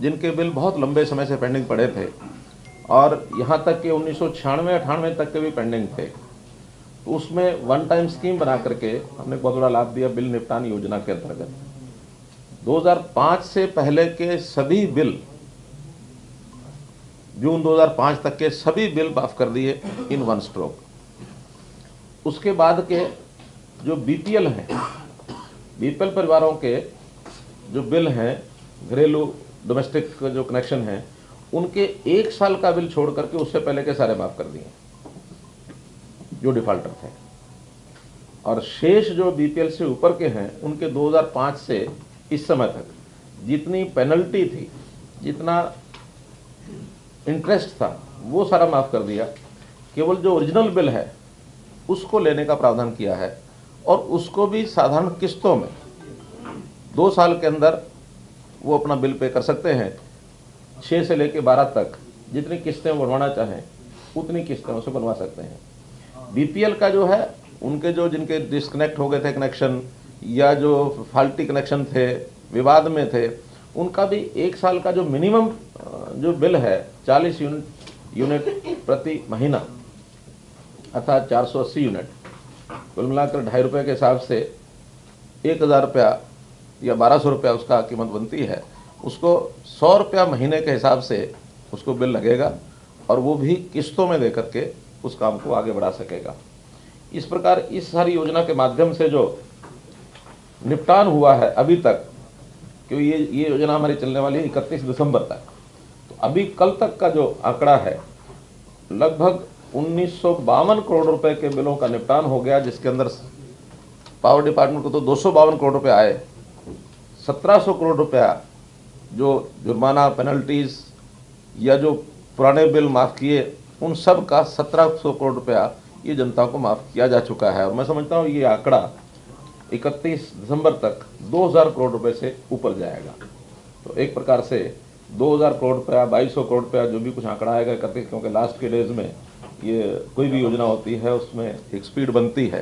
जिनके बिल बहुत लंबे समय से पेंडिंग पड़े थे और यहाँ तक कि 1996-98 तक के भी पेंडिंग थे, तो उसमें वन टाइम स्कीम बना करके हमने बहुत बड़ा लाभ दिया बिल निपटान योजना के अंतर्गत। 2005 से पहले के सभी बिल, जून 2005 तक के सभी बिल माफ कर दिए इन वन स्ट्रोक। उसके बाद के जो बीपीएल हैं, बीपीएल परिवारों के जो बिल हैं, घरेलू डोमेस्टिक जो कनेक्शन हैं, उनके 1 साल का बिल छोड़ करके उससे पहले के सारे माफ कर दिए जो डिफाल्टर थे। और शेष जो बीपीएल से ऊपर के हैं उनके 2005 से इस समय तक जितनी पेनल्टी थी, जितना इंटरेस्ट था, वो सारा माफ कर दिया। केवल जो ओरिजिनल बिल है उसको लेने का प्रावधान किया है और उसको भी साधारण किस्तों में 2 साल के अंदर वो अपना बिल पे कर सकते हैं। 6 से लेकर 12 तक जितनी किस्तें बनवाना चाहें उतनी किस्तें उसे बनवा सकते हैं। बीपीएल का जो है, उनके जो जिनके डिस्कनेक्ट हो गए थे कनेक्शन या जो फाल्टी कनेक्शन थे, विवाद में थे, उनका भी 1 साल का जो मिनिमम जो बिल है 40 यूनिट प्रति महीना, अर्थात 480 यूनिट, कुल मिलाकर ₹2.5 के हिसाब से 1000 रुपया या 1200 रुपया उसका कीमत बनती है। उसको 100 रुपया महीने के हिसाब से उसको बिल लगेगा और वो भी किस्तों में दे करके उस काम को आगे बढ़ा सकेगा। इस प्रकार इस सारी योजना के माध्यम से जो निपटान हुआ है अभी तक, क्योंकि ये योजना हमारी चलने वाली है 31 दिसंबर तक, तो अभी कल तक का जो आंकड़ा है लगभग 1952 करोड़ रुपए के बिलों का निपटान हो गया, जिसके अंदर पावर डिपार्टमेंट को तो 252 करोड़ रुपए आए। 1700 करोड़ रुपया जो जुर्माना, पेनल्टीज या जो पुराने बिल माफ़ किए, उन सब का 1700 करोड़ रुपया ये जनता को माफ़ किया जा चुका है। और मैं समझता हूँ ये आंकड़ा 31 दिसंबर तक 2000 करोड़ रुपए से ऊपर जाएगा। तो एक प्रकार से 2000 करोड़ रुपया, 2200 करोड़ रुपया, जो भी कुछ आंकड़ा आएगा 31, क्योंकि लास्ट के डेज में ये कोई भी योजना होती है उसमें एक स्पीड बनती है,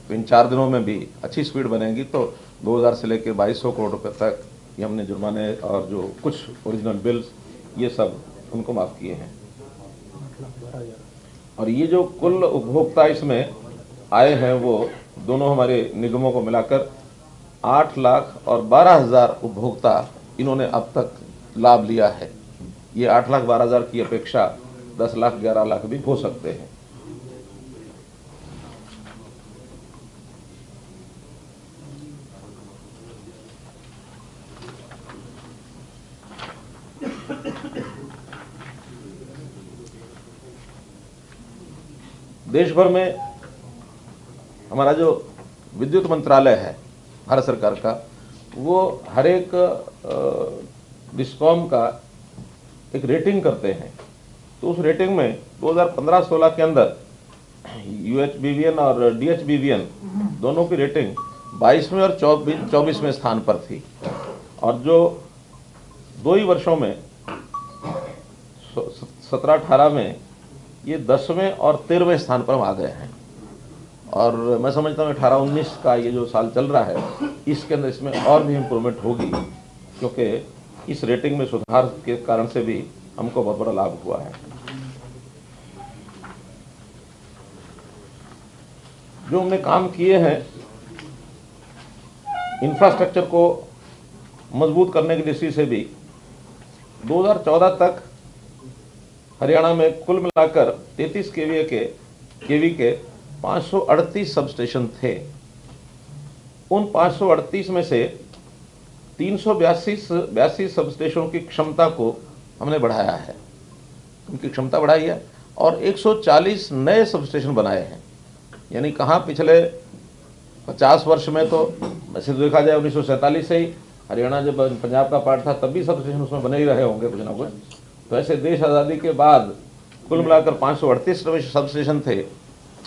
तो इन 4 दिनों में भी अच्छी स्पीड बनेगी। तो 2000 से लेकर 2200 करोड़ रुपये तक ये हमने जुर्माने और जो कुछ ओरिजिनल बिल्स ये सब उनको माफ़ किए हैं। और ये जो कुल उपभोक्ता इसमें आए हैं वो दोनों हमारे निगमों को मिलाकर 8,12,000 उपभोक्ता इन्होंने अब तक लाभ लिया है। ये 8,12,000 की अपेक्षा 10 लाख 11 लाख भी हो सकते हैं। देश भर में हमारा जो विद्युत मंत्रालय है भारत सरकार का, वो हर एक डिस्कॉम का एक रेटिंग करते हैं। तो उस रेटिंग में 2015-16 के अंदर UHBVN और DHBVN दोनों की रेटिंग 22वें और 24वें स्थान पर थी, और जो 2 ही वर्षों में 17-18 में ये 10वें और 13वें स्थान पर हम आ गए हैं। और मैं समझता हूँ 18-19 का ये जो साल चल रहा है इसके अंदर इसमें और भी इम्प्रूवमेंट होगी, क्योंकि इस रेटिंग में सुधार के कारण से भी हमको बहुत बड़ा लाभ हुआ है। जो हमने काम किए हैं इंफ्रास्ट्रक्चर को मजबूत करने की दृष्टि से भी, 2014 तक हरियाणा में कुल मिलाकर 33 केवी के 538 सबस्टेशन थे। उन 538 में से 382 सबस्टेशनों की क्षमता को हमने बढ़ाया है, उनकी क्षमता बढ़ाई है, और 140 नए सबस्टेशन बनाए हैं। यानी कहाँ पिछले 50 वर्ष में तो वैसे देखा जाए 1947 से ही हरियाणा जब पंजाब का पार्ट था तब भी सबस्टेशन उसमें बने ही रहे होंगे कुछ ना कुछ। तो ऐसे देश आज़ादी के बाद कुल मिलाकर 538 सबस्टेशन थे,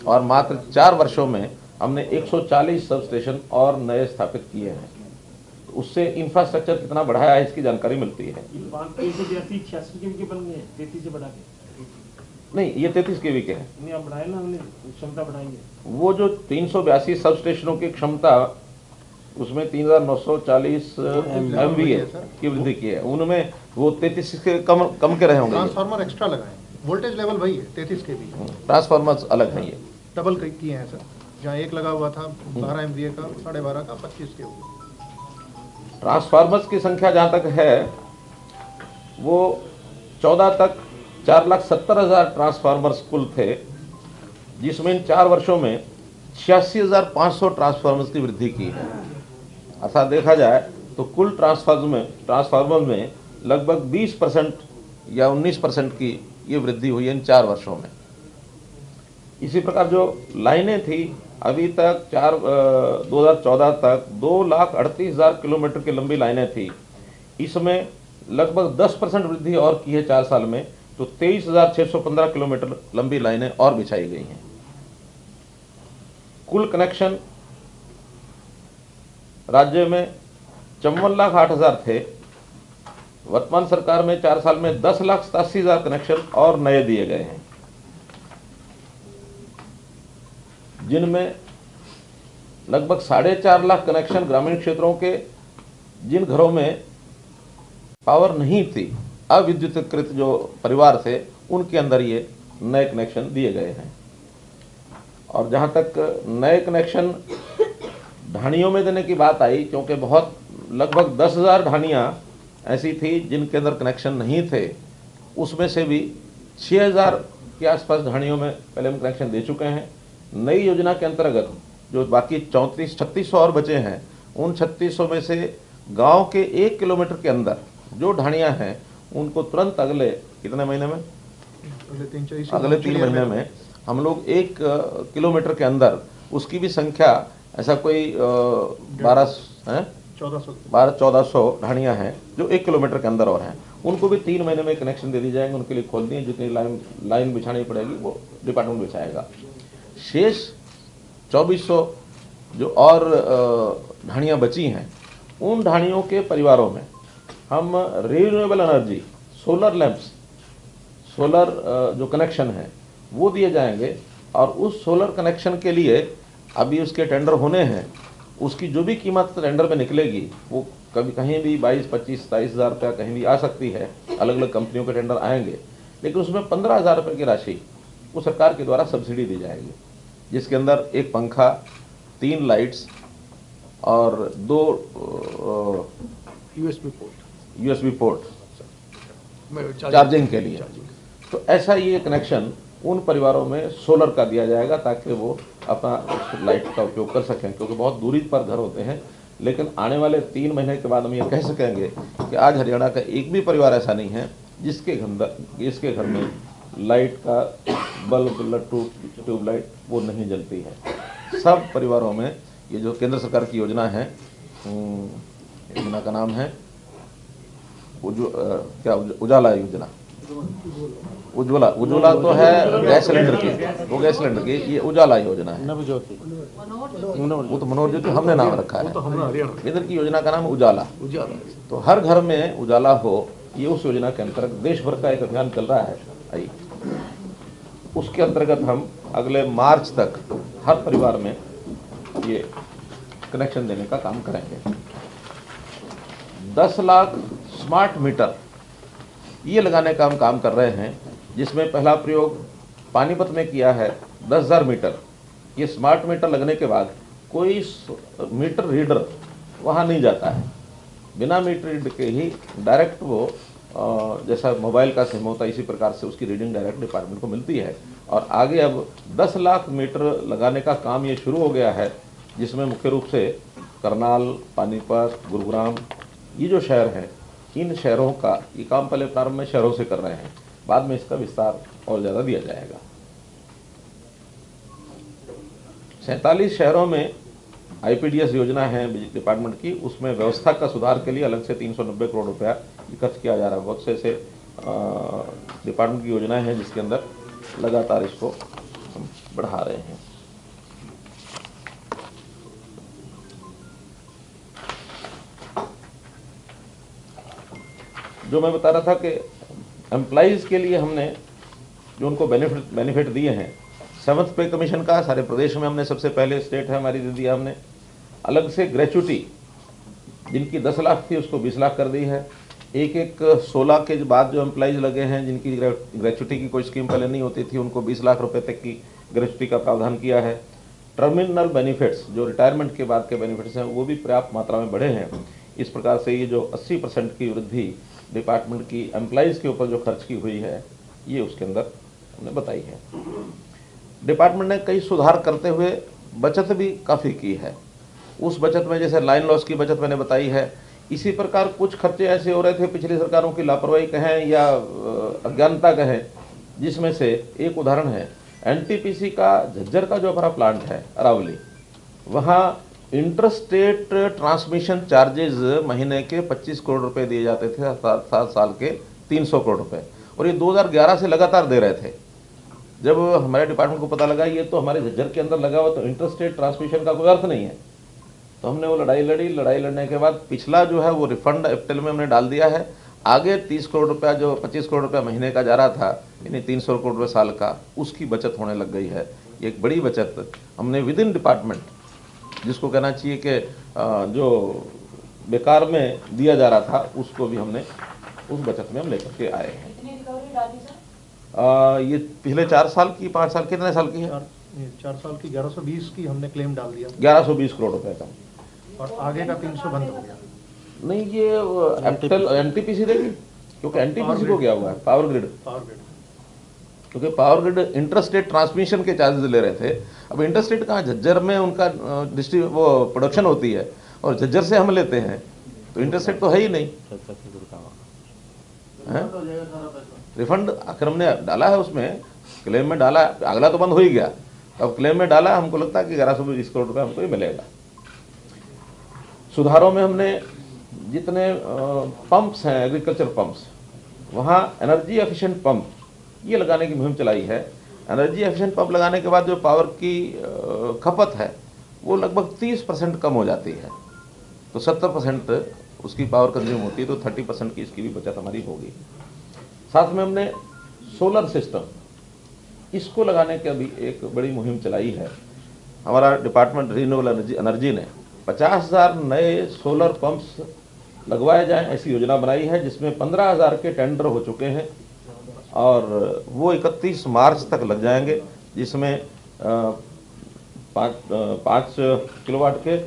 और मात्र 4 वर्षों में हमने 140 सबस्टेशन और नए स्थापित किए हैं। तो उससे इंफ्रास्ट्रक्चर कितना बढ़ाया है इसकी जानकारी मिलती है। नहीं, ये 33 केवी के हैं। नहीं, अब बढ़ाए ना, हमने क्षमता बढ़ाई है। वो जो 382 सबस्टेशनों की क्षमता उसमें 3940 MVA की वृद्धि की है। उनमें वो 33 के कम के रहे होंगे। ट्रांसफार्मर एक्स्ट्रा लगाए, वोल्टेज लेवल वही है 33 के भी, ट्रांसफार्मर अलग है, ये डबल किए हैं सर। जहाँ एक लगा हुआ था 12 MVA का, 12.5 का 25 के हुए। ट्रांसफार्मर्स की संख्या जहाँ तक है वो 14 तक 4,70,000 ट्रांसफार्मर्स कुल थे, जिसमें इन 4 वर्षों में 86,500 ट्रांसफार्मर्स की वृद्धि की है। अर्थात देखा जाए तो कुल ट्रांसफार्मर में लगभग 20% या 19% की ये वृद्धि हुई है इन 4 वर्षों में। इसी प्रकार जो लाइनें थी अभी तक 2014 तक 2,38,000 किलोमीटर की लंबी लाइनें थी, इसमें लगभग 10% वृद्धि और की है 4 साल में, तो 23,615 किलोमीटर लंबी लाइनें और बिछाई गई हैं। कुल कनेक्शन राज्य में 54,08,000 थे। वर्तमान सरकार में 4 साल में 10,87,000 कनेक्शन और नए दिए गए हैं, जिनमें लगभग 4.5 लाख कनेक्शन ग्रामीण क्षेत्रों के, जिन घरों में पावर नहीं थी, अविद्युतीकृत जो परिवार थे, उनके अंदर ये नए कनेक्शन दिए गए हैं। और जहाँ तक नए कनेक्शन ढाणियों में देने की बात आई, क्योंकि बहुत लगभग 10,000 ढाणियाँ ऐसी थी जिनके अंदर कनेक्शन नहीं थे, उसमें से भी 6,000 के आसपास ढाणियों में पहले हम कनेक्शन दे चुके हैं। नई योजना के अंतर्गत जो बाकी 3600 और बचे हैं, उन 3600 में से गांव के 1 किलोमीटर के अंदर जो ढाणियाँ हैं उनको तुरंत अगले कितने महीने में, अगले 3 महीने में हम लोग 1 किलोमीटर के अंदर उसकी भी संख्या ऐसा कोई 1400 ढाणियाँ हैं जो 1 किलोमीटर के अंदर और हैं, उनको भी 3 महीने में कनेक्शन दे दी जाएंगे। उनके लिए खोल दिए, जितनी लाइन बिछानी पड़ेगी वो डिपार्टमेंट बिछाएगा। शेष 2400 जो और ढाणियाँ बची हैं, उन ढाणियों के परिवारों में हम renewable energy solar lamps, solar जो कनेक्शन है वो दिए जाएंगे। और उस सोलर कनेक्शन के लिए अभी उसके टेंडर होने हैं, उसकी जो भी कीमत टेंडर में निकलेगी वो कभी कहीं भी 22, 25, 27,000 रुपया कहीं भी आ सकती है, अलग अलग कंपनियों के टेंडर आएंगे। लेकिन उसमें 15,000 रुपये की राशि वो सरकार के द्वारा सब्सिडी दी जाएगी, जिसके अंदर 1 पंखा, 3 लाइट्स और 2 USB पोर्ट चार्जिंग के लिए। तो ऐसा ये कनेक्शन उन परिवारों में सोलर का दिया जाएगा ताकि वो अपना लाइट का उपयोग कर सकें, क्योंकि बहुत दूरी पर घर होते हैं। लेकिन आने वाले 3 महीने के बाद हम ये कह सकेंगे कि आज हरियाणा का एक भी परिवार ऐसा नहीं है जिसके घर में लाइट का बल्ब, ट्यूबलाइट वो नहीं जलती है। सब परिवारों में ये जो केंद्र सरकार की योजना है, योजना का नाम है उजाला योजना। उज्ज्वला तो है गैस सिलेंडर की, वो गैस सिलेंडर की, ये उजाला योजना है। वो तो मनोहर ज्योति हमने नाम रखा है, इधर की योजना का नाम उजाला। तो हर घर में उजाला हो, ये उस योजना के अंतर्गत देश भर का एक अभियान चल रहा है। उसके अंतर्गत हम अगले मार्च तक हर परिवार में ये कनेक्शन देने का काम करेंगे। 10 लाख स्मार्ट मीटर ये लगाने का हम काम कर रहे हैं, जिसमें पहला प्रयोग पानीपत में किया है 10,000 मीटर। ये स्मार्ट मीटर लगने के बाद कोई मीटर रीडर वहाँ नहीं जाता है, बिना मीटर रीड के ही डायरेक्ट वो जैसा मोबाइल का सिम होता है इसी प्रकार से उसकी रीडिंग डायरेक्ट डिपार्टमेंट को मिलती है। और आगे अब 10 लाख मीटर लगाने का काम ये शुरू हो गया है, जिसमें मुख्य रूप से करनाल, पानीपत, गुरुग्राम, ये जो शहर हैं, इन शहरों का ये काम पहले प्रारंभ में शहरों से कर रहे हैं, बाद में इसका विस्तार और ज़्यादा दिया जाएगा। 47 शहरों में IPDS योजना है बिजली डिपार्टमेंट की, उसमें व्यवस्था का सुधार के लिए अलग से 390 करोड़ रुपया खर्च किया जा रहा है। बहुत से ऐसे डिपार्टमेंट की योजनाएं हैं जिसके अंदर लगातार इसको हम बढ़ा रहे हैं। जो मैं बता रहा था कि एम्प्लॉइज़ के लिए हमने जो उनको बेनिफिट दिए हैं, 7th पे कमीशन का सारे प्रदेश में हमने सबसे पहले स्टेट है हमारी दे दिया हमने। अलग से ग्रेचुटी जिनकी 10 लाख थी उसको 20 लाख कर दी है। एक 16 के बाद जो एम्प्लॉइज लगे हैं जिनकी ग्रेचुटी की कोई स्कीम पहले नहीं होती थी उनको 20 लाख रुपए तक की ग्रेचुटी का प्रावधान किया है। टर्मिनल बेनिफिट्स जो रिटायरमेंट के बाद के बेनिफिट्स हैं वो भी पर्याप्त मात्रा में बढ़े हैं। इस प्रकार से ये जो 80% की वृद्धि डिपार्टमेंट की एम्प्लॉइज़ के ऊपर जो खर्च की हुई है ये उसके अंदर हमने बताई है। डिपार्टमेंट ने कई सुधार करते हुए बचत भी काफ़ी की है। उस बचत में जैसे लाइन लॉस की बचत मैंने बताई है, इसी प्रकार कुछ खर्चे ऐसे हो रहे थे पिछली सरकारों की लापरवाही कहें या अज्ञानता कहें, जिसमें से एक उदाहरण है एनटीपीसी का झज्जर का जो हमारा प्लांट है अरावली, वहाँ इंटरस्टेट ट्रांसमिशन चार्जेस महीने के 25 करोड़ रुपए दिए जाते थे, 7 साल के 300 करोड़ रुपए, और ये 2011 से लगातार दे रहे थे। जब हमारे डिपार्टमेंट को पता लगा ये तो हमारे झज्जर के अंदर लगा हुआ तो इंटरस्टेट ट्रांसमिशन का कोई अर्थ नहीं है, तो हमने वो लड़ाई लड़ी। लड़ाई लड़ने के बाद पिछला जो है वो रिफंड अप्रैल में हमने डाल दिया है। आगे 30 करोड़ रुपया जो 25 करोड़ रुपया महीने का जा रहा था, यानी 300 करोड़ रुपये साल का, उसकी बचत होने लग गई है। ये एक बड़ी बचत हमने विद इन डिपार्टमेंट, जिसको कहना चाहिए कि जो बेकार में दिया जा रहा था उसको भी हमने उस बचत में हम लेकर के आए हैं। ये पिछले 4 साल की 5 साल कितने साल की है? 4 साल की 1120 की हमने क्लेम डाल दिया, 1120 करोड़ रुपए का, और आगे का 300 बंद हो गया। नहीं, ये एनटीपीसी देगी, क्योंकि एनटीपीसी को क्या हुआ है, पावर ग्रिड, क्योंकि पावर ग्रिड इंटरस्टेट ट्रांसमिशन के चार्जेस ले रहे थे। अब इंटरस्टेट कहाँ, झज्जर में उनका वो प्रोडक्शन होती है और झज्जर से हम लेते हैं, तो इंटरस्टेट तो है ही नहीं। रिफंड आखिर हमने डाला है, उसमें क्लेम में डाला, अगला तो बंद हो ही गया, अब क्लेम में डाला, हमको लगता है कि 1120 करोड़ रुपये हमको ही मिलेगा। सुधारों में हमने जितने पंप्स हैं, एग्रीकल्चर पंप्स, वहाँ एनर्जी एफिशिएंट पंप ये लगाने की मुहिम चलाई है। एनर्जी एफिशिएंट पंप लगाने के बाद जो पावर की खपत है वो लगभग 30% कम हो जाती है, तो 70% उसकी पावर कंज्यूम होती है, तो 30% की इसकी भी बचत हमारी होगी। साथ में हमने सोलर सिस्टम, इसको लगाने की अभी एक बड़ी मुहिम चलाई है। हमारा डिपार्टमेंट रिन्यूएबल एनर्जी ने 50,000 नए सोलर पंप्स लगवाए जाएं ऐसी योजना बनाई है, जिसमें 15,000 के टेंडर हो चुके हैं और वो 31 मार्च तक लग जाएंगे, जिसमें 5 किलोवाट के,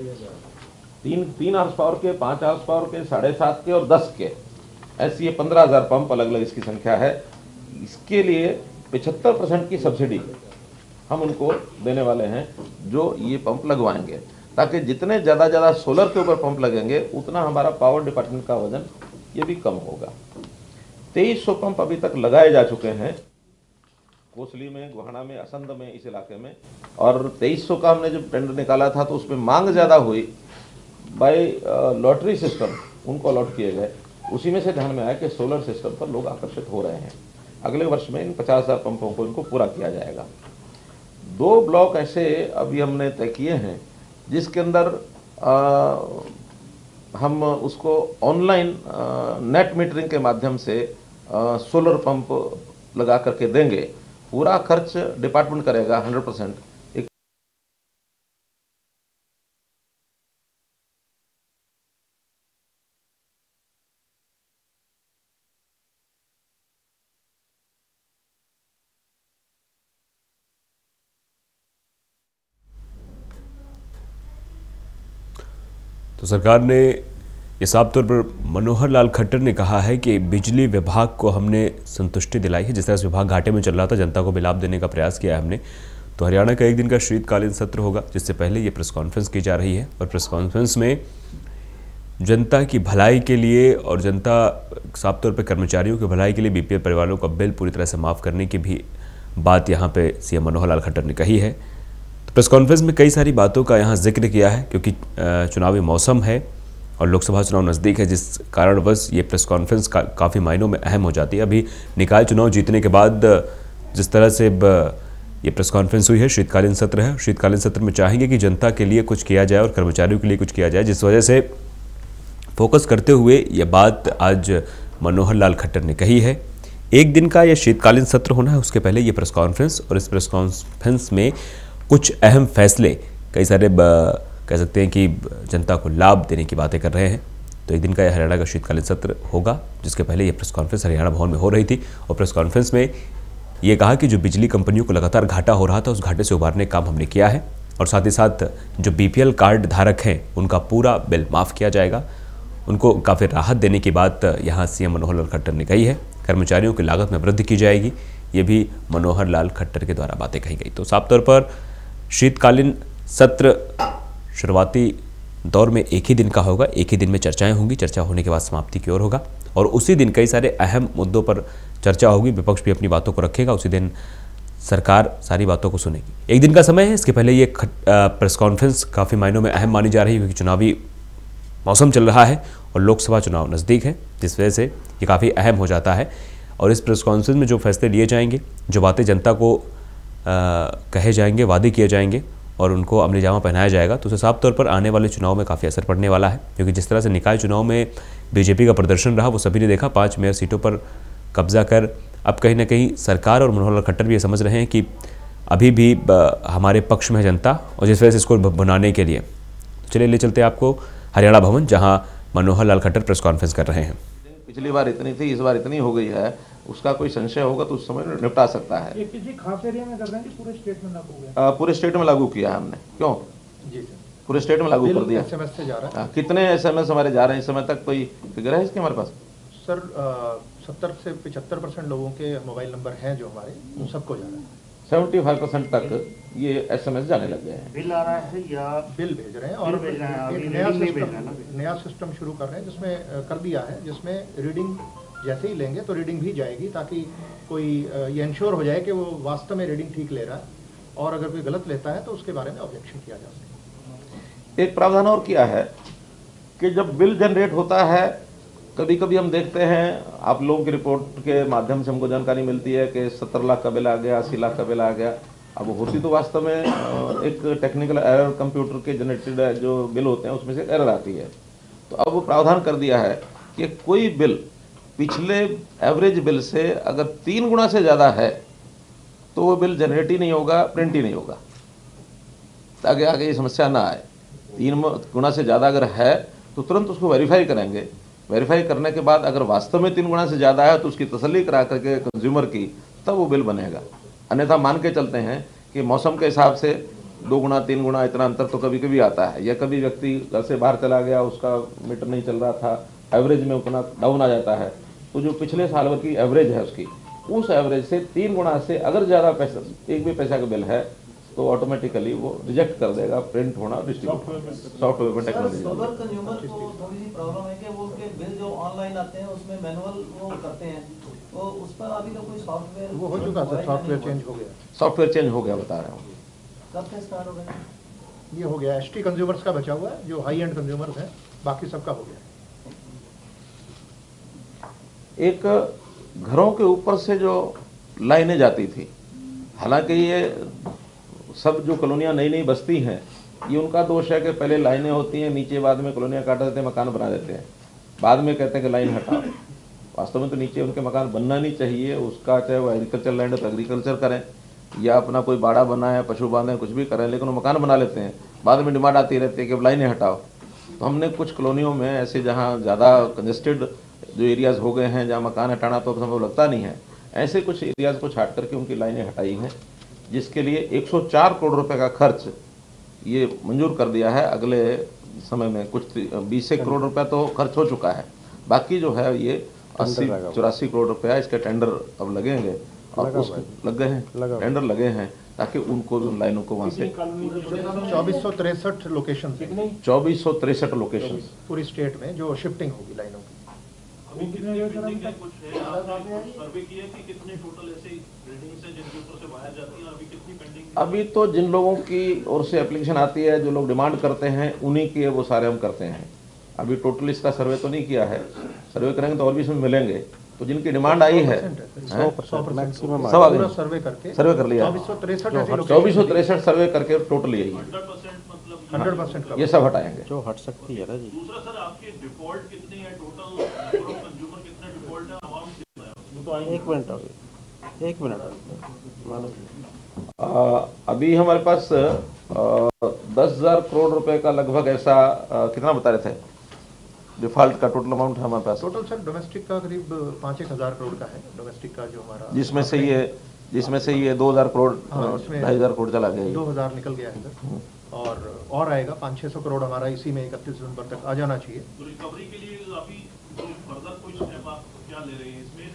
3 हॉर्स पावर के, 5 हॉर्स पावर के, 7.5 के और 10 के, ऐसी ये 15,000 पंप अलग अलग इसकी संख्या है। इसके लिए 75% की सब्सिडी हम उनको देने वाले हैं जो ये पंप लगवाएंगे, ताकि जितने ज़्यादा सोलर के ऊपर पंप लगेंगे उतना हमारा पावर डिपार्टमेंट का वजन ये भी कम होगा। 2300 पंप अभी तक लगाए जा चुके हैं कोसली में, गोहाना में, असंध में, इस इलाके में, और 2300 का हमने जब टेंडर निकाला था तो उसमें मांग ज़्यादा हुई, बाय लॉटरी सिस्टम उनको अलॉट किए गए। उसी में से ध्यान में आया कि सोलर सिस्टम पर लोग आकर्षित हो रहे हैं। अगले वर्ष में इन 50,000 पंपों को इनको पूरा किया जाएगा। 2 ब्लॉक ऐसे अभी हमने तय किए हैं जिसके अंदर हम उसको ऑनलाइन नेट मीटरिंग के माध्यम से सोलर पंप लगा करके देंगे। पूरा खर्च डिपार्टमेंट करेगा 100%। तो सरकार ने ये साफ तौर पर मनोहर लाल खट्टर ने कहा है कि बिजली विभाग को हमने संतुष्टि दिलाई है। जिस तरह से विभाग घाटे में चल रहा था, जनता को भी लाभ देने का प्रयास किया है हमने। तो हरियाणा का 1 दिन का शीतकालीन सत्र होगा, जिससे पहले ये प्रेस कॉन्फ्रेंस की जा रही है, और प्रेस कॉन्फ्रेंस में जनता की भलाई के लिए और जनता साफ तौर पर कर्मचारियों की भलाई के लिए बीपीएल परिवारों का बिल पूरी तरह से माफ़ करने की भी बात यहाँ पे सीएम मनोहर लाल खट्टर ने कही है। तो प्रेस कॉन्फ्रेंस में कई सारी बातों का यहाँ जिक्र किया है, क्योंकि चुनावी मौसम है और लोकसभा चुनाव नज़दीक है, जिस कारणवश ये प्रेस कॉन्फ्रेंस काफ़ी मायनों में अहम हो जाती है। अभी निकाय चुनाव जीतने के बाद जिस तरह से ये प्रेस कॉन्फ्रेंस हुई है, शीतकालीन सत्र है, शीतकालीन सत्र में चाहेंगे कि जनता के लिए कुछ किया जाए और कर्मचारियों के लिए कुछ किया जाए, जिस वजह से फोकस करते हुए ये बात आज मनोहर लाल खट्टर ने कही है। 1 दिन का ये शीतकालीन सत्र होना है, उसके पहले ये प्रेस कॉन्फ्रेंस, और इस प्रेस कॉन्फ्रेंस में कुछ अहम फैसले, कई सारे कह सकते हैं कि जनता को लाभ देने की बातें कर रहे हैं। तो एक दिन का यह हरियाणा का शीतकालीन सत्र होगा, जिसके पहले ये प्रेस कॉन्फ्रेंस हरियाणा भवन में हो रही थी और प्रेस कॉन्फ्रेंस में ये कहा कि जो बिजली कंपनियों को लगातार घाटा हो रहा था, उस घाटे से उबारने का काम हमने किया है और साथ ही साथ जो BPL कार्ड धारक हैं उनका पूरा बिल माफ़ किया जाएगा। उनको काफ़ी राहत देने की बात यहाँ CM मनोहर लाल खट्टर ने कही है। कर्मचारियों की लागत में वृद्धि की जाएगी, ये भी मनोहर लाल खट्टर के द्वारा बातें कही गई। तो साफ तौर पर शीतकालीन सत्र शुरुआती दौर में एक ही दिन का होगा, एक ही दिन में चर्चाएं होंगी, चर्चा होने के बाद समाप्ति की ओर होगा और उसी दिन कई सारे अहम मुद्दों पर चर्चा होगी। विपक्ष भी अपनी बातों को रखेगा, उसी दिन सरकार सारी बातों को सुनेगी। एक दिन का समय है, इसके पहले ये प्रेस कॉन्फ्रेंस काफ़ी मायनों में अहम मानी जा रही है क्योंकि चुनावी मौसम चल रहा है और लोकसभा चुनाव नज़दीक है, जिस वजह से ये काफ़ी अहम हो जाता है। और इस प्रेस कॉन्फ्रेंस में जो फैसले लिए जाएंगे, जो बातें जनता को कहे जाएंगे, वादे किए जाएंगे और उनको अमली जामा पहनाया जाएगा, तो उसे साफ तौर पर आने वाले चुनाव में काफ़ी असर पड़ने वाला है। क्योंकि जिस तरह से निकाय चुनाव में बीजेपी का प्रदर्शन रहा, वो सभी ने देखा। 5 मेयर सीटों पर कब्जा कर अब कहीं ना कहीं सरकार और मनोहर लाल खट्टर भी ये समझ रहे हैं कि अभी भी हमारे पक्ष में है जनता, और जिस वजह से इसको बनाने के लिए चलिए ले चलते आपको हरियाणा भवन, जहाँ मनोहर लाल खट्टर प्रेस कॉन्फ्रेंस कर रहे हैं। पिछली बार इतनी थी, इस बार इतनी हो गई है, उसका कोई संशय होगा तो उस समय निपटा सकता है। ये किसी खास एरिया में कर रहे हैं कि पूरे स्टेट में लागू हो गया? पूरे स्टेट में लागू किया है हमने। क्यों? जी सर, पूरे स्टेट में लागू कर दिया। SMS से जा रहा है। कितने SMS हमारे जा रहे हैं इस समय तक, कोई फिगर है इसके हमारे पास? सर 70 से 75% लोगों के मोबाइल नंबर हैं जो हमारे, उन सबको जा रहा है। 75% तक ये SMS जाने लग गए हैं। बिल आ रहा है या बिल भेज रहे हैं और एक नया सिस्टम शुरू कर रहे हैं जिसमें कर दिया है, जिसमें रीडिंग जैसे ही लेंगे तो रीडिंग भी जाएगी, ताकि कोई ये इंश्योर हो जाए कि वो वास्तव में रीडिंग ठीक ले रहा है और अगर कोई गलत लेता है तो उसके बारे में ऑब्जेक्शन किया जा सके। एक प्रावधान और किया है कि जब बिल जनरेट होता है, कभी कभी हम देखते हैं, आप लोगों की रिपोर्ट के माध्यम से हमको जानकारी मिलती है कि 70 लाख का बिल आ गया, 80 लाख का बिल आ गया। अब होती तो वास्तव में एक टेक्निकल एरर, कंप्यूटर के जनरेटेड जो बिल होते हैं उसमें से एरर आती है। तो अब वो प्रावधान कर दिया है कि कोई बिल पिछले एवरेज बिल से अगर 3 गुना से ज़्यादा है तो वो बिल जनरेट ही नहीं होगा, प्रिंट ही नहीं होगा, ताकि आगे ये समस्या ना आए। 3 गुना से ज़्यादा अगर है तो तुरंत उसको वेरीफाई करेंगे। वेरीफाई करने के बाद अगर वास्तव में 3 गुना से ज़्यादा है तो उसकी तसल्ली करा करके कंज्यूमर की, तब वो बिल बनेगा। अन्यथा मान के चलते हैं कि मौसम के हिसाब से 2 गुना 3 गुना इतना अंतर तो कभी कभी आता है, या कभी व्यक्ति घर से बाहर चला गया, उसका मीटर नहीं चल रहा था, एवरेज में उतना डाउन आ जाता है। तो जो पिछले साल भर की एवरेज है उसकी, उस एवरेज से 3 गुना से अगर ज़्यादा पैसा, एक भी पैसा का बिल है, तो ऑटोमेटिकली वो रिजेक्ट कर देगा प्रिंट होना, डिस्ट्रीब्यूट सॉफ्टवेयर में टेक्नोलॉजी। सोलर कंज्यूमर को थोड़ी सी प्रॉब्लम है कि वो उनके बिल जो ऑनलाइन आते हैं उसमें मैनुअल वो करते हैं, तो उस पर अभी तो कोई सॉफ्टवेयर वो हो चुका था, सॉफ्टवेयर चेंज हो गया। सॉफ्टवेयर चेंज हो गया, बता रहा हूँ। कब से स्टार्ट हो गया? ये हो गया, ST कंज्यूमर्स का बचा हुआ है, जो हाई एंड कंज्यूमर्स हैं, बाकी सबका हो गया। एक घरों के ऊपर से जो लाइनें जाती थी, हालांकि ये सब जो कॉलोनियाँ नई नई बस्ती हैं, ये उनका दोष है कि पहले लाइनें होती हैं, नीचे बाद में कॉलोनियाँ काट देते हैं, मकान बना देते हैं, बाद में कहते हैं कि लाइन हटाओ। वास्तव में तो नीचे उनके मकान बनना नहीं चाहिए, उसका चाहे वो एग्रीकल्चर लैंड है तो एग्रीकल्चर करें, या अपना कोई बाड़ा बनाए, पशु बांधें, कुछ भी करें, लेकिन वो मकान बना लेते हैं। बाद में डिमांड आती रहती है कि लाइनें हटाओ। तो हमने कुछ कॉलोनियों में ऐसे जहाँ ज़्यादा कंजेस्टेड जो एरियाज़ हो गए हैं, जहाँ मकान हटाना तो संभव लगता नहीं है, ऐसे कुछ एरियाज़ को छाट करके उनकी लाइनें हटाई हैं, जिसके लिए 104 करोड़ रुपए का खर्च ये मंजूर कर दिया है। अगले समय में कुछ 20 करोड़ रुपया तो खर्च हो चुका है, बाकी जो है ये 80-84 करोड़ रुपया इसके टेंडर अब लगेंगे, और उस लग गए हैं, टेंडर लगे हैं, ताकि उनको उन लाइनों को वहाँ से 2463 लोकेशन, 2463 लोकेशन पूरी स्टेट में जो शिफ्टिंग होगी लाइनों की। अभी तो जिन लोगों की ओर से एप्लीकेशन आती है, जो लोग डिमांड करते हैं, उन्हीं के वो सारे हम करते हैं। अभी टोटल इसका सर्वे तो नहीं किया है, सर्वे करेंगे तो और भी इसमें मिलेंगे। तो जिनकी डिमांड आई है 100% सब आ गए, सर्वे करके, सर्वे कर लिया, 2463 सर्वे करके टोटल यही है, 100% ये सब हटाएंगे जो हट सकती है ना जी। दूसरा सर, आपकी डिफॉल्ट कितनी है टोटल, कंज्यूमर कितने डिफॉल्ट है, अमाउंट कितना है? एक मिनट अभी, एक मिनट अभी हमारे पास 10,000 करोड़ रुपए का लगभग ऐसा कितना बता रहे थे डिफॉल्ट का टोटल अमाउंट है हमारे पास? टोटल सर डोमेस्टिक का करीब 5-1 हज़ार करोड़ का है, डोमेस्टिक का जो हमारा, जिसमें से ये 2,000 करोड़, हाँ, उसमें 2,500 करोड़ चला गया। 2,000 निकल गया है सर, और आएगा 500-600 करोड़ हमारा इसी में 31 दिसंबर तक आ जाना चाहिए। तो रिकवरी के लिए अभी फर्दर कोई स्टेप आप क्या ले रहे हैं इसमें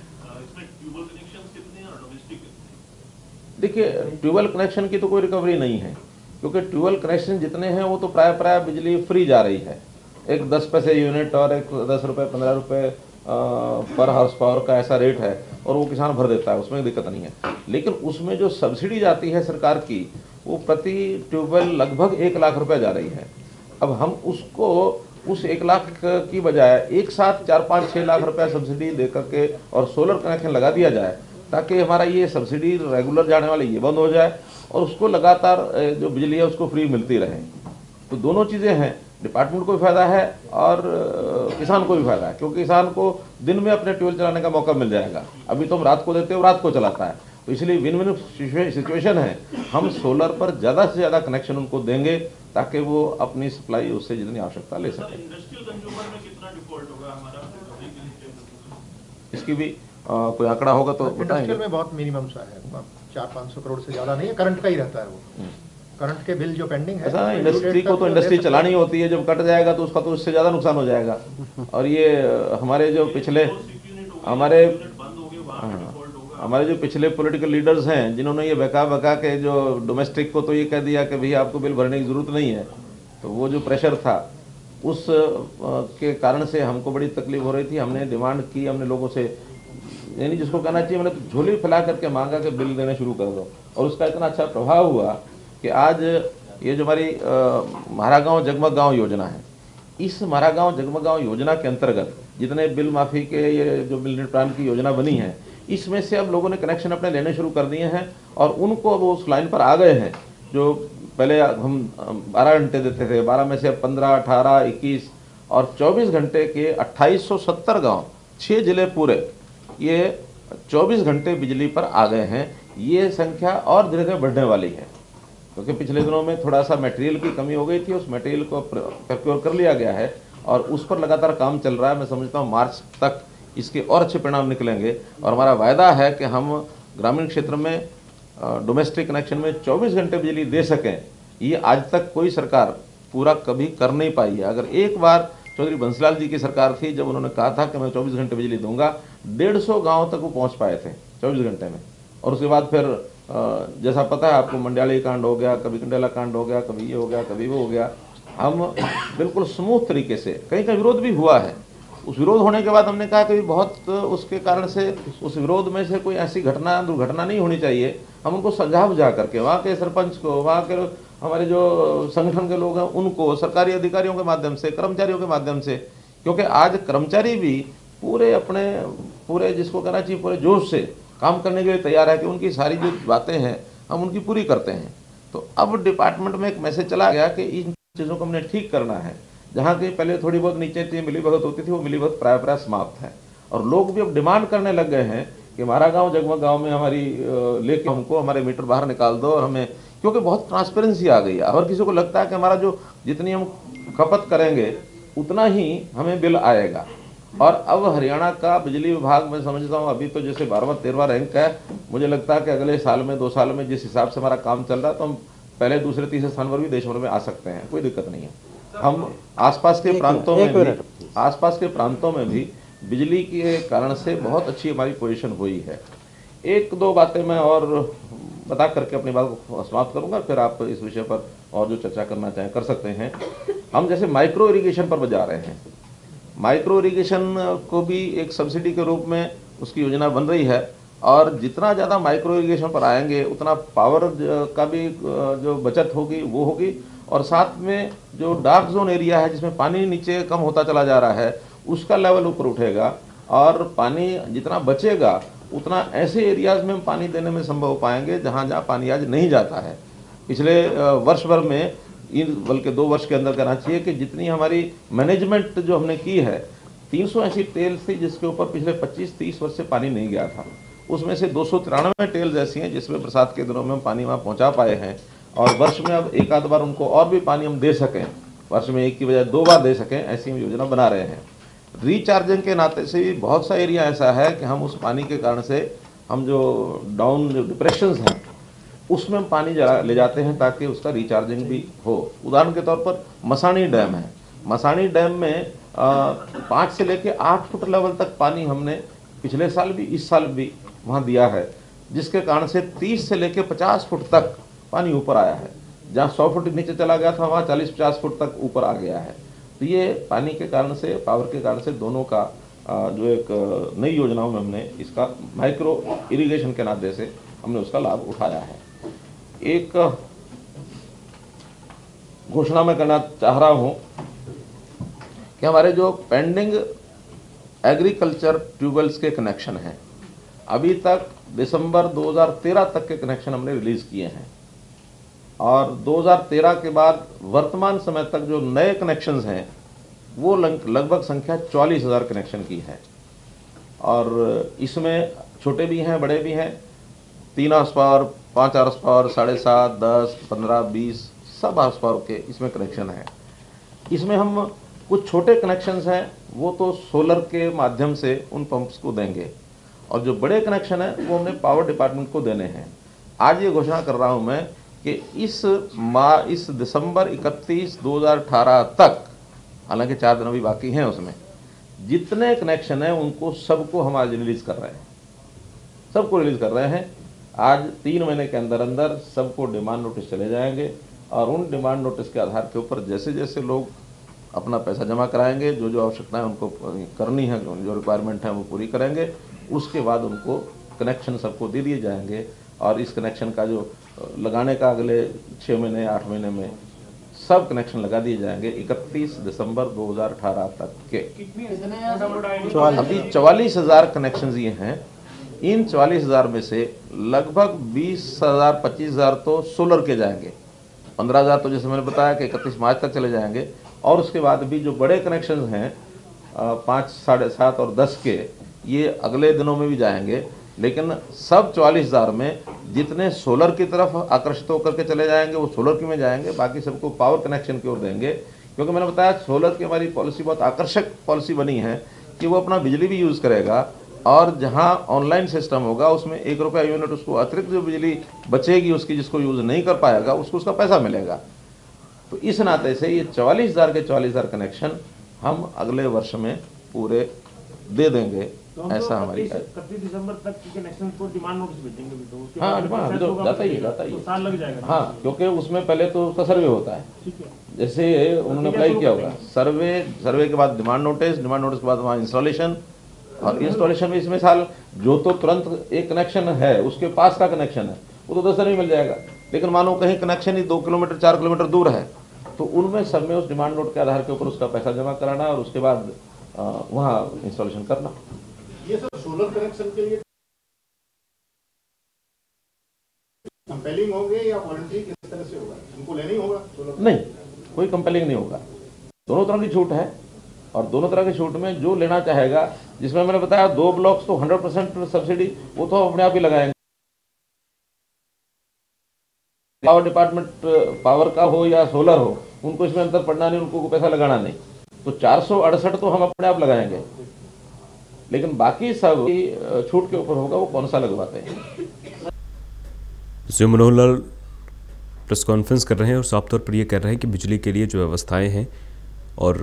ट्यूबवेल कनेक्शन कितने हैं और डोमेस्टिक कितने? देखिए, ट्यूबवेल कनेक्शन की तो कोई रिकवरी नहीं है, क्योंकि ट्यूबवेल कनेक्शन जितने हैं वो तो प्राय बिजली फ्री जा रही है। एक 10 पैसे यूनिट और एक 10 रुपये 15 रुपये पर हाउस पावर का ऐसा रेट है, और वो किसान भर देता है, उसमें दिक्कत नहीं है। लेकिन उसमें जो सब्सिडी जाती है सरकार की, वो प्रति ट्यूबवेल लगभग 1 लाख रुपए जा रही है। अब हम उसको उस 1 लाख की बजाय एक साथ 4-5-6 लाख रुपए सब्सिडी दे करके और सोलर कनेक्शन लगा दिया जाए, ताकि हमारा ये सब्सिडी रेगुलर जाने वाली ये बंद हो जाए और उसको लगातार जो बिजली है उसको फ्री मिलती रहे। तो दोनों चीज़ें हैं, डिपार्टमेंट को भी फायदा है और किसान को भी फायदा है, क्योंकि किसान को दिन में अपने ट्यूबवेल चलाने का मौका मिल जाएगा। अभी तो हम रात को देते हैं, रात को चलाता है, तो इसलिए विन विन सिचुएशन है। हम सोलर पर ज़्यादा से ज़्यादा कनेक्शन उनको देंगे ताकि वो अपनी सप्लाई उससे जितनी आवश्यकता ले सकें। इंडस्ट्रियल कंज्यूमर में कितना डिफॉल्ट होगा हमारा रिकवरी के लिए? इसकी भी कोई आंकड़ा होगा तो बताएंगे। इंडस्ट्रियल में बहुत मिनिमम सा है, 400-500 करोड़ से ज़्यादा नहीं है, करंट का ही रहता है वो। करंट के बिल जो पेंडिंग है, ऐसा इंडस्ट्री को तो इंडस्ट्री चलानी होती है, जब कट जाएगा तो उसका तो उससे ज़्यादा नुकसान हो जाएगा। और ये हमारे जो पिछले हमारे जो पिछले पॉलिटिकल लीडर्स हैं, जिन्होंने ये बका के जो डोमेस्टिक को तो ये कह दिया कि भैया आपको बिल भरने की ज़रूरत नहीं है, तो वो जो प्रेशर था उस के कारण से हमको बड़ी तकलीफ हो रही थी। हमने डिमांड की, हमने लोगों से, यानी जिसको कहना चाहिए, मैंने तो झोली फैला करके मांगा कि बिल देना शुरू कर दो, और उसका इतना अच्छा प्रभाव हुआ कि आज ये जो हमारी म्हारा गाँव जगमग गाँव योजना है, इस म्हारा गाँव जगमग गाँव योजना के अंतर्गत जितने बिल माफ़ी के ये जो बिल निपटान की योजना बनी है, इसमें से अब लोगों ने कनेक्शन अपने लेने शुरू कर दिए हैं और उनको अब उस लाइन पर आ गए हैं। जो पहले हम 12 घंटे देते थे, 12 में से अब 15, 18, 21 और 24 घंटे के 2870 गाँव, 6 जिले पूरे, ये 24 घंटे बिजली पर आ गए हैं। ये संख्या और धीरे धीरे बढ़ने वाली है, क्योंकि पिछले दिनों में थोड़ा सा मटेरियल की कमी हो गई थी, उस मटेरियल को प्रोक्योर कर लिया गया है और उस पर लगातार काम चल रहा है। मैं समझता हूँ मार्च तक इसके और अच्छे परिणाम निकलेंगे, और हमारा वायदा है कि हम ग्रामीण क्षेत्र में डोमेस्टिक कनेक्शन में 24 घंटे बिजली दे सकें। ये आज तक कोई सरकार पूरा कभी कर नहीं पाई है। अगर एक बार चौधरी बंसीलाल जी की सरकार थी, जब उन्होंने कहा था कि मैं 24 घंटे बिजली दूंगा, 150 गाँव तक वो पहुँच पाए थे 24 घंटे में। और उसके बाद फिर जैसा पता है आपको, मंड्याली कांड हो गया, कभी कंडेला कांड हो गया, कभी ये हो गया, कभी वो हो गया। हम बिल्कुल स्मूथ तरीके से, कहीं का विरोध भी हुआ है, उस विरोध होने के बाद हमने कहा कि बहुत उसके कारण से उस विरोध में से कोई ऐसी घटना दुर्घटना नहीं होनी चाहिए। हम उनको समझा बुझा करके, वहाँ के सरपंच को, वहाँ के हमारे जो संगठन के लोग हैं उनको, सरकारी अधिकारियों के माध्यम से, कर्मचारियों के माध्यम से, क्योंकि आज कर्मचारी भी पूरे जिसको कहना चाहिए पूरे जोश से काम करने के लिए तैयार है कि उनकी सारी जो बातें हैं हम उनकी पूरी करते हैं। तो अब डिपार्टमेंट में एक मैसेज चला गया कि इन चीज़ों को हमने ठीक करना है। जहाँ की पहले थोड़ी बहुत नीचे थी मिलीभगत होती थी, वो मिलीभगत प्राय समाप्त है, और लोग भी अब डिमांड करने लग गए हैं कि हमारा गांव जगमग गांव में हमारी लेके हमको हमारे मीटर बाहर निकाल दो। और हमें, क्योंकि बहुत ट्रांसपेरेंसी आ गई है, हर किसी को लगता है कि हमारा जो जितनी हम खपत करेंगे उतना ही हमें बिल आएगा। और अब हरियाणा का बिजली विभाग, मैं समझता हूँ अभी तो जैसे 12वां 13वां रैंक है, मुझे लगता है कि अगले साल में 2 साल में जिस हिसाब से हमारा काम चल रहा है, तो हम पहले दूसरे तीसरे स्थान पर भी देश भर में आ सकते हैं, कोई दिक्कत नहीं है। हम आसपास के प्रांतों में भी बिजली के कारण से बहुत अच्छी हमारी पोजीशन हुई है। 1-2 बातें मैं और बता करके अपनी बात को समाप्त करूंगा, फिर आप इस विषय पर और जो चर्चा करना चाहें कर सकते हैं। हम जैसे माइक्रो इरिगेशन पर जा रहे हैं, माइक्रो इरिगेशन को भी एक सब्सिडी के रूप में उसकी योजना बन रही है, और जितना ज़्यादा माइक्रो इरिगेशन पर आएंगे उतना पावर का भी जो बचत होगी वो होगी, और साथ में जो डार्क जोन एरिया है जिसमें पानी नीचे कम होता चला जा रहा है उसका लेवल ऊपर उठेगा, और पानी जितना बचेगा उतना ऐसे एरियाज़ में हम पानी देने में संभव हो पाएंगे जहाँ जहाँ पानी आज नहीं जाता है। पिछले वर्ष भर में, बल्कि 2 वर्ष के अंदर कहना चाहिए कि जितनी हमारी मैनेजमेंट जो हमने की है, 300 ऐसी टेल्स थी जिसके ऊपर पिछले 25-30 वर्ष से पानी नहीं गया था। उसमें से 293 टेल्स ऐसी हैं जिसमें बरसात के दिनों में हम पानी वहाँ पहुँचा पाए हैं। और वर्ष में अब एक आध बार उनको और भी पानी हम दे सकें, वर्ष में एक की बजाय 2 बार दे सकें, ऐसी हम योजना बना रहे हैं। रिचार्जिंग के नाते से भी बहुत सा एरिया ऐसा है कि हम उस पानी के कारण से हम जो डिप्रेशंस हैं उसमें हम पानी ले जाते हैं ताकि उसका रिचार्जिंग भी हो। उदाहरण के तौर पर मसानी डैम है, मसानी डैम में 5 से लेकर 8 फुट लेवल तक पानी हमने पिछले साल भी इस साल भी वहाँ दिया है, जिसके कारण से 30 से लेकर 50 फुट तक पानी ऊपर आया है। जहाँ 100 फुट नीचे चला गया था वहाँ 40-50 फुट तक ऊपर आ गया है। तो ये पानी के कारण से, पावर के कारण से दोनों का जो एक नई योजनाओं में हमने इसका माइक्रो इरिगेशन के नाते से हमने उसका लाभ उठाया है। एक घोषणा मैं करना चाह रहा हूँ कि हमारे जो पेंडिंग एग्रीकल्चर ट्यूबवेल्स के कनेक्शन हैं, अभी तक दिसंबर 2013 तक के कनेक्शन हमने रिलीज़ किए हैं और 2013 के बाद वर्तमान समय तक जो नए कनेक्शंस हैं वो लगभग संख्या 44,000 कनेक्शन की है। और इसमें छोटे भी हैं, बड़े भी हैं, 3 हाउस पावर, 5 हाउस पावर, 7.5, 10, 15, 20 सब हाउस पावर के इसमें कनेक्शन है। इसमें हम कुछ छोटे कनेक्शंस हैं वो तो सोलर के माध्यम से उन पंप्स को देंगे और जो बड़े कनेक्शन हैं वो हमने पावर डिपार्टमेंट को देने हैं। आज ये घोषणा कर रहा हूँ मैं कि इस दिसंबर 31, 2018 तक, हालांकि 4 दिन अभी बाकी हैं, उसमें जितने कनेक्शन हैं उनको सबको हम आज रिलीज़ कर रहे हैं, सबको रिलीज़ कर रहे हैं। आज 3 महीने के अंदर अंदर सबको डिमांड नोटिस चले जाएंगे और उन डिमांड नोटिस के आधार के ऊपर जैसे जैसे लोग अपना पैसा जमा कराएंगे, जो जो आवश्यकताएं उनको करनी है, जो रिक्वायरमेंट है वो पूरी करेंगे, उसके बाद उनको कनेक्शन सबको दे दिए जाएंगे। और इस कनेक्शन का जो लगाने का अगले 6 महीने 8 महीने में सब कनेक्शन लगा दिए जाएंगे 31 दिसंबर 2018 तक के। अभी 44,000 कनेक्शन ये हैं। इन 44,000 में से लगभग 20,000 25,000 तो सोलर के जाएंगे, 15,000 तो जैसे मैंने बताया कि 31 मार्च तक चले जाएंगे। और उसके बाद भी जो बड़े कनेक्शन हैं 5, 7.5 और 10 के, ये अगले दिनों में भी जाएंगे। लेकिन सब 44,000 में जितने सोलर की तरफ आकर्षित होकर के चले जाएंगे वो सोलर की में जाएंगे, बाकी सबको पावर कनेक्शन की ओर देंगे। क्योंकि मैंने बताया सोलर की हमारी पॉलिसी बहुत आकर्षक पॉलिसी बनी है कि वो अपना बिजली भी यूज़ करेगा और जहां ऑनलाइन सिस्टम होगा उसमें 1 रुपया यूनिट उसको अतिरिक्त जो बिजली बचेगी उसकी, जिसको यूज़ नहीं कर पाएगा उसको उसका पैसा मिलेगा। तो इस नाते से ये 44,000 के 44,000 कनेक्शन हम अगले वर्ष में पूरे दे देंगे, तो ऐसा हमारी 31 दिसंबर तक के कनेक्शन को डिमांड नोटिस भेजेंगे। तो हाँ, डिमांड तो जाता ही है, तो साल लग जाएगा। हाँ, क्योंकि उसमें पहले तो उसका सर्वे होता है, ठीक है, जैसे उन्होंने अप्लाई किया होगा, सर्वे के बाद डिमांड नोटिस के बाद वहाँ इंस्टॉलेशन, और इंस्टॉलेशन में इसमें साल जो तो तुरंत एक कनेक्शन है उसके पास का कनेक्शन है वो तो 10 दिन में मिल जाएगा। लेकिन मानो कहीं कनेक्शन ही 2 किलोमीटर 4 किलोमीटर दूर है तो उनमें सब में उस डिमांड नोट के आधार के ऊपर उसका पैसा जमा कराना और उसके बाद वहाँ इंस्टॉलेशन करना। ये सर सोलर कनेक्शन के लिए कंपेलिंग होंगे या वॉलंटरी किस तरह से होगा? उनको लेना ही होगा सोलर? नहीं, कोई कंपेलिंग नहीं होगा, दोनों तरह की छूट है। और दोनों तरह की छूट में जो लेना चाहेगा, जिसमें मैंने बताया 2 ब्लॉक्स तो 100% सब्सिडी वो तो अपने आप ही लगाएंगे। पावर डिपार्टमेंट पावर का हो या सोलर हो, उनको इसमें अंतर पड़ना नहीं, उनको पैसा लगाना नहीं। तो 468 तो हम अपने आप लगाएंगे, लेकिन बाकी सब छूट के ऊपर होगा वो कौन सा लगवाते हैं। श्री मनोहर लाल प्रेस कॉन्फ्रेंस कर रहे हैं और साफ तौर पर ये कह रहे हैं कि बिजली के लिए जो व्यवस्थाएं हैं और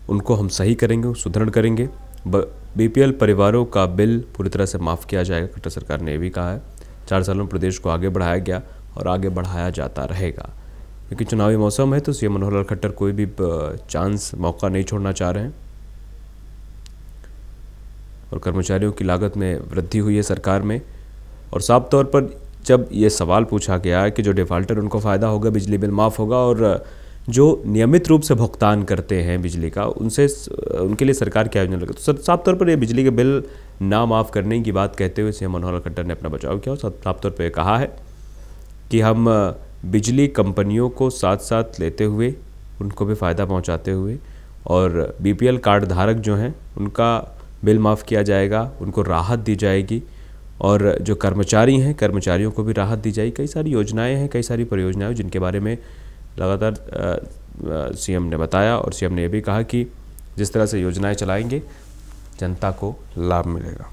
उनको हम सही करेंगे, सुदृढ़ करेंगे। बीपीएल परिवारों का बिल पूरी तरह से माफ़ किया जाएगा, खट्टर सरकार ने ये भी कहा है। 4 सालों में प्रदेश को आगे बढ़ाया गया और आगे बढ़ाया जाता रहेगा। क्योंकि चुनावी मौसम है तो सीएम मनोहर लाल खट्टर कोई भी चांस, मौका नहीं छोड़ना चाह रहे हैं। और कर्मचारियों की लागत में वृद्धि हुई है सरकार में, और साफ तौर पर जब ये सवाल पूछा गया कि जो डिफ़ाल्टर उनको फ़ायदा होगा, बिजली बिल माफ़ होगा, और जो नियमित रूप से भुगतान करते हैं बिजली का, उनके लिए सरकार क्या योजना लगे, तो साफ तौर पर ये बिजली के बिल ना माफ़ करने की बात कहते हुए सीएम मनोहर लाल खट्टर ने अपना बचाव किया और साफ तौर पर कहा है कि हम बिजली कंपनियों को साथ साथ लेते हुए, उनको भी फ़ायदा पहुंचाते हुए, और बीपीएल कार्ड धारक जो हैं उनका बिल माफ़ किया जाएगा, उनको राहत दी जाएगी, और जो कर्मचारी हैं, कर्मचारियों को भी राहत दी जाएगी। कई सारी योजनाएं हैं, कई सारी परियोजनाएं जिनके बारे में लगातार सीएम ने बताया, और सीएम ने यह भी कहा कि जिस तरह से योजनाएं चलाएंगे जनता को लाभ मिलेगा।